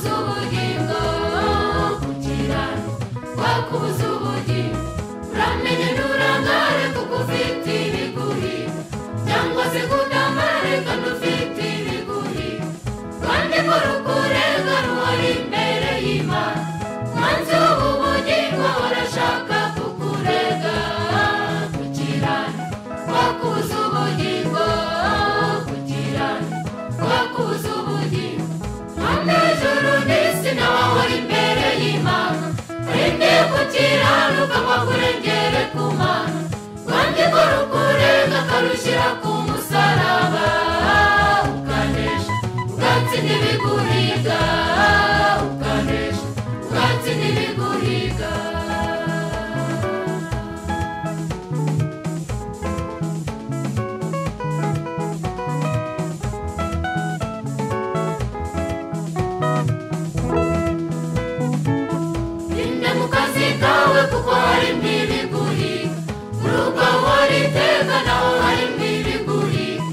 wakubuza ubugingo kukirana wakubuza ubugingo uramenye nturangare kuko ufite ibiguri cyangwa se kudamare kandi ufite ibiguri kandi ko rukurega ruhari imbere y'Imana manzi w'ubugingo urashaka kukurega kukirana wakubuza ubugingo kukirana wakubuza ubugingo hamwe ijuru n'isi nawe wari imbere y'Imana urinde kukirana ukanywa kurengere ku Mana kandi ko rukurega akarushyira ku musaraba ukanesha ugatsinda ibiguhiga ukanesha ugatsinda ibiguhiga inde mu kazi kawe kuko harimo ibiguhiga urugo wariteka naho harimo ibiguhiga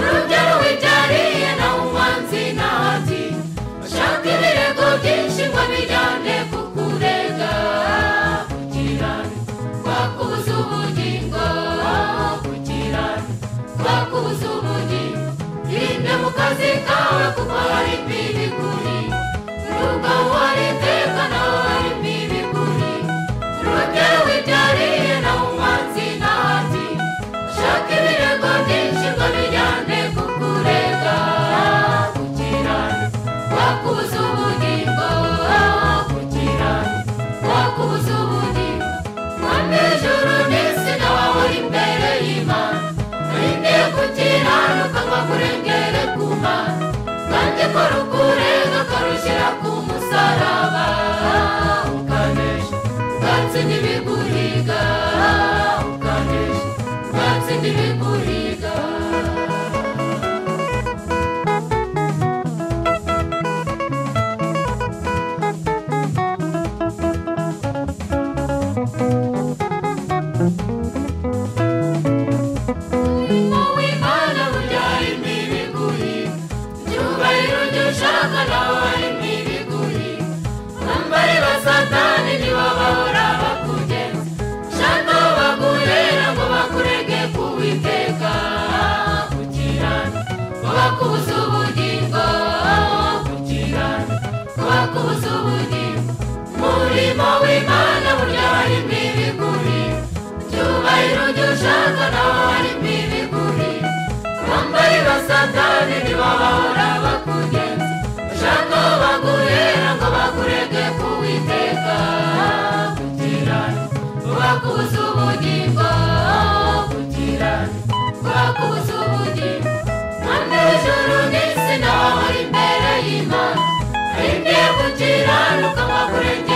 urubyaro wibyariye naho umwanzi ntahati bashaka ibirego byinshi ngo bijyane kukurega kukirana wakubuza ubugingo kukirana wakubuza ubugingo inde mu kazi kawe kuko harimo ibiguhiga urugo wariteka naho harimo ibiguhiga urubyaro wibyariye naho umwanzi ntahati bashaka ibirego byinshi ngo bijyane kukurega kukirana wakubuza ubugingo kukirana wakubuza ubugingo mwami ijuru n'isi nawe uri imbere y'Imana urinde kukirana ukanywa kurengere ku Mana kandi ko rukurega akarushyira ku musaraba ukanesha ugatsinda ibiguhiga ukanesha ugatsinda ibiguhiga umurimo w'Imana burya harimo ibiguhiga icyubahiro ushaka nawe harimo ibiguhiga abambari ba Satani nibo bahora bakugenza ushaka aho baguhera ngo bakurege ku Uwiteka kukirana ngo bakubuza ubugingo kukirana ngo bakubuza ubugingo umurimo w'Imana burya harimo ibiguhiga icyubahiro ushaka nawe harimo ibiguhiga abambari ba Satani nibo bahora bakugenza ushaka aho baguhera ngo bakurege ku Uwiteka kukirana ngo bakubuza ubugingo kukirana ngo bakubuza ubugingo mwami w'ijuru n'isi nawe uri imbere y'Imana urinde kukirana ukanywa kurengera